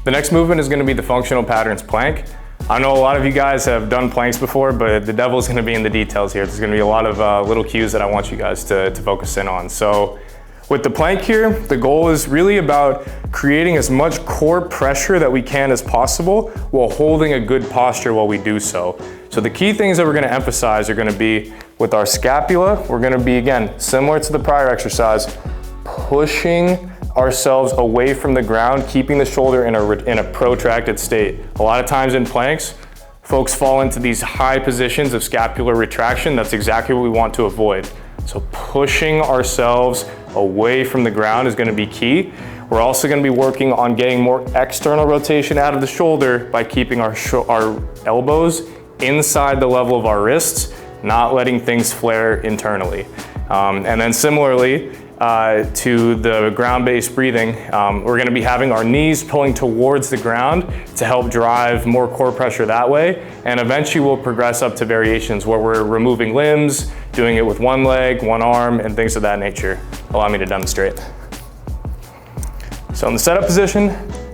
The next movement is gonna be the functional patterns plank. I know a lot of you guys have done planks before, but the devil's gonna be in the details here. There's gonna be a lot of little cues that I want you guys to focus in on. So with the plank here, the goal is really about creating as much core pressure that we can as possible while holding a good posture while we do so. So the key things that we're gonna emphasize are gonna be with our scapula, we're gonna be, again, similar to the prior exercise, pushing ourselves away from the ground, keeping the shoulder in a protracted state. A lot of times in planks, folks fall into these high positions of scapular retraction. That's exactly what we want to avoid. So pushing ourselves away from the ground is gonna be key. We're also gonna be working on getting more external rotation out of the shoulder by keeping our elbows inside the level of our wrists, not letting things flare internally. And then similarly, to the ground-based breathing, we're gonna be having our knees pulling towards the ground to help drive more core pressure that way. And eventually we'll progress up to variations where we're removing limbs, doing it with one leg, one arm, and things of that nature. Allow me to demonstrate. So in the setup position,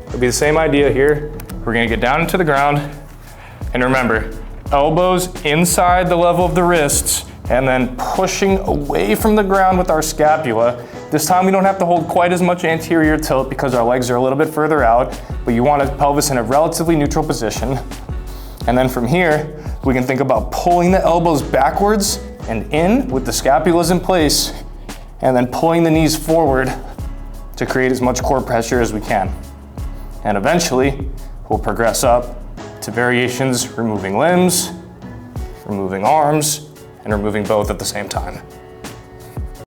it'll be the same idea here. We're gonna get down into the ground. And remember, elbows inside the level of the wrists, and then pushing away from the ground with our scapula. This time we don't have to hold quite as much anterior tilt because our legs are a little bit further out, but you want a pelvis in a relatively neutral position. And then from here, we can think about pulling the elbows backwards and in with the scapulas in place, and then pulling the knees forward to create as much core pressure as we can. And eventually, we'll progress up to variations, removing limbs, removing arms, and removing both at the same time.